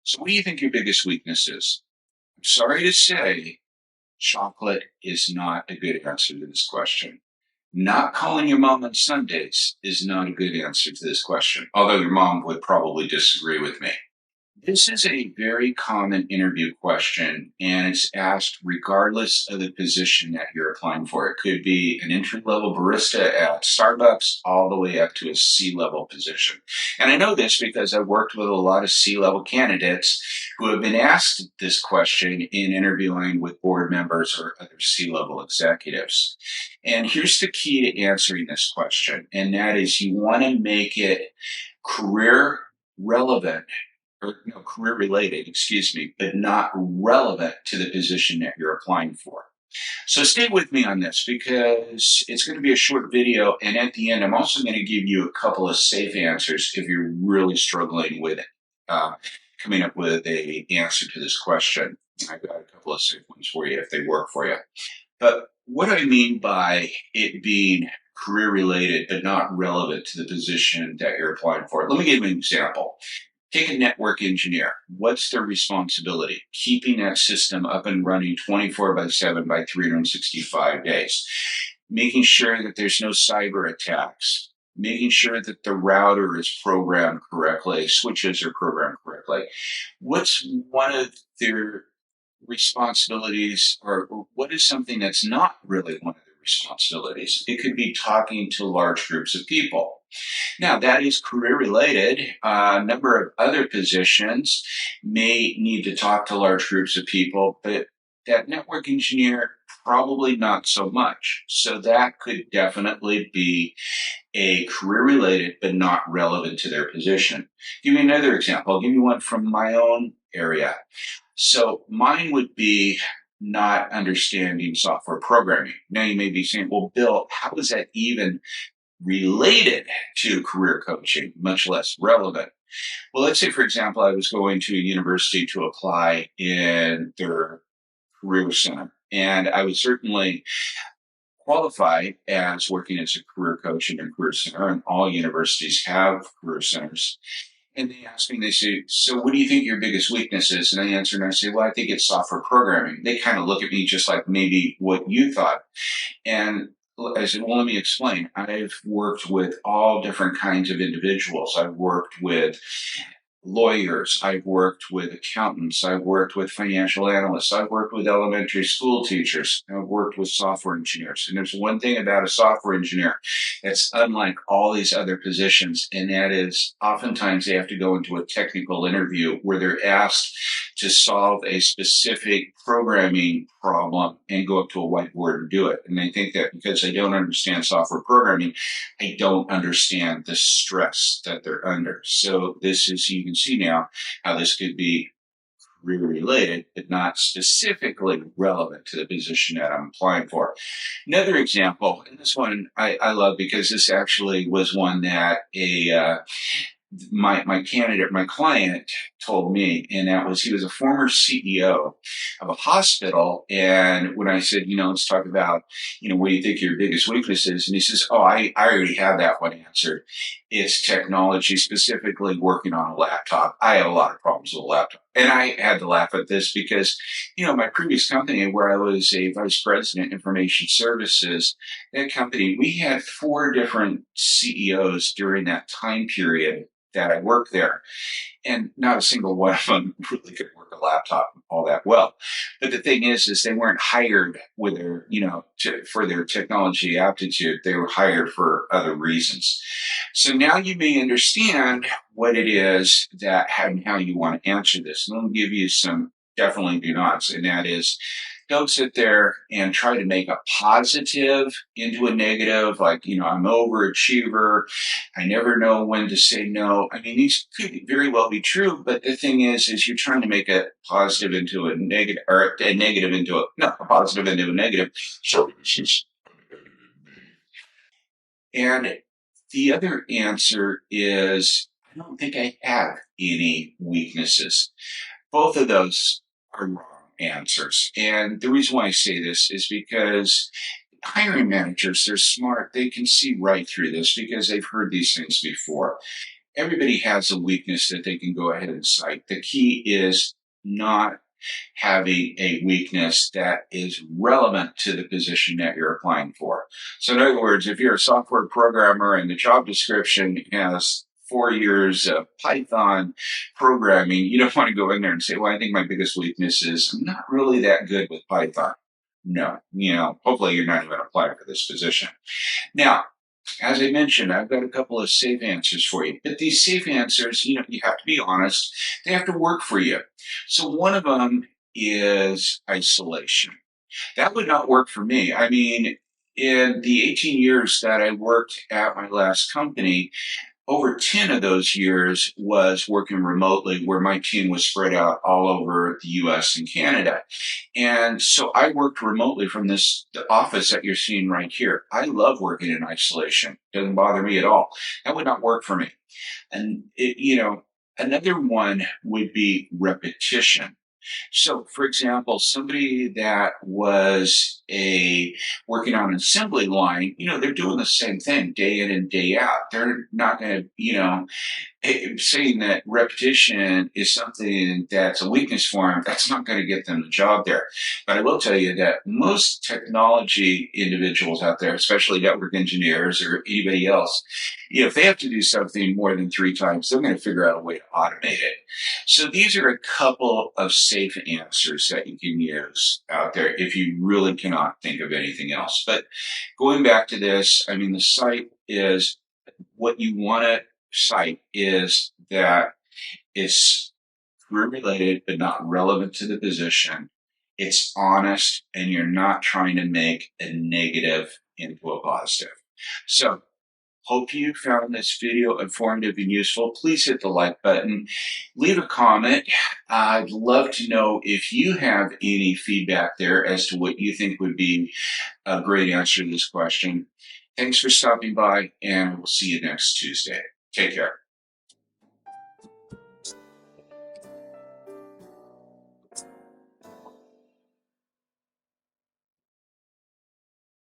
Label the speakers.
Speaker 1: So, what do you think your biggest weakness is? I'm sorry to say, chocolate is not a good answer to this question. Not calling your mom on Sundays is not a good answer to this question, although your mom would probably disagree with me. This is a very common interview question, and it's asked regardless of the position that you're applying for. It could be an entry level barista at Starbucks all the way up to a C level position. And I know this because I've worked with a lot of C level candidates who have been asked this question in interviewing with board members or other C level executives. And here's the key to answering this question, and that is you want to make it career relevant or no, career related, excuse me, but not relevant to the position that you're applying for. So stay with me on this because it's going to be a short video. And at the end, I'm also going to give you a couple of safe answers if you're really struggling with uh, coming up with a answer to this question. I've got a couple of safe ones for you if they work for you. But what I mean by it being career related but not relevant to the position that you're applying for, let me give you an example. Take a network engineer. What's their responsibility? Keeping that system up and running 24 by 7 by 365 days. Making sure that there's no cyber attacks. Making sure that the router is programmed correctly, switches are programmed correctly. What's one of their responsibilities, or what is something that's not really one of their responsibilities? It could be talking to large groups of people. Now, that is career related. A number of other positions may need to talk to large groups of people, but that network engineer, probably not so much. So that could definitely be a career related, but not relevant to their position. Give me another example. I'll give you one from my own area. So mine would be not understanding software programming. Now you may be saying, well, Bill, how is that even related to career coaching, much less relevant? Well, let's say, for example, I was going to a university to apply in their career center, and I would certainly qualify as working as a career coach in a career center, and all universities have career centers. And they ask me, they say, so what do you think your biggest weakness is? And I answer and I say, well, I think it's software programming. They kind of look at me just like maybe what you thought. And I said, well, let me explain. I've worked with all different kinds of individuals. I've worked with lawyers. I've worked with accountants. I've worked with financial analysts. I've worked with elementary school teachers. I've worked with software engineers. And there's one thing about a software engineer that's unlike all these other positions, and that is oftentimes they have to go into a technical interview where they're asked to solve a specific programming problem and go up to a whiteboard and do it. And they think that because I don't understand software programming, I don't understand the stress that they're under. So this is, you can see now how this could be career related, but not specifically relevant to the position that I'm applying for. Another example, and this one I love because this actually was one that my candidate, my client told me, and that was he was a former CEO of a hospital. And when I said, let's talk about, what do you think your biggest weakness is? And he says, oh, I already have that one answered. It's technology, specifically working on a laptop. I have a lot of problems with a laptop. And I had to laugh at this because, my previous company where I was a vice president information services, that company, we had 4 different CEOs during that time period that I worked there. And not a single one of them really could work a laptop all that well. But the thing is they weren't hired with their, for their technology aptitude. They were hired for other reasons. So now you may understand what it is that and how you want to answer this. And let me give you some definitely do nots, and that is don't sit there and try to make a positive into a negative, like, I'm an overachiever. I never know when to say no. I mean, these could very well be true, but the thing is you're trying to make a positive into a negative, or a negative into a positive into a negative. So, and the other answer is, I don't think I have any weaknesses. Both of those are wrong answers. And the reason why I say this is because hiring managers, they're smart. They can see right through this because they've heard these things before. everybody has a weakness that they can go ahead and cite. The key is not having a weakness that is relevant to the position that you're applying for. So in other words, if you're a software programmer and the job description has 4 years of Python programming, you don't want to go in there and say, well, I think my biggest weakness is I'm not really that good with Python. No, hopefully you're not even applying for this position. Now, as I mentioned, I've got a couple of safe answers for you. But these safe answers, you have to be honest, they have to work for you. So one of them is isolation. That would not work for me. I mean, in the 18 years that I worked at my last company, over 10 of those years was working remotely where my team was spread out all over the US and Canada. And so I worked remotely from the office that you're seeing right here. I love working in isolation. Doesn't bother me at all. That would not work for me. And another one would be repetition. So, for example, somebody that was working on an assembly line, they're doing the same thing day in and day out. They're not going to, saying that repetition is something that's a weakness for them, that's not going to get them the job there. But I will tell you that most technology individuals out there, especially network engineers or anybody else, if they have to do something more than 3 times, they're going to figure out a way to automate it. So these are a couple of safe answers that you can use out there if you really cannot think of anything else. But going back to this, I mean, the site is what you want to cite is that it's career related but not relevant to the position. It's honest, and you're not trying to make a negative into a positive. So hope you found this video informative and useful. Please hit the like button. Leave a comment. I'd love to know if you have any feedback there as to what you think would be a great answer to this question. Thanks for stopping by, and we'll see you next Tuesday. Take care.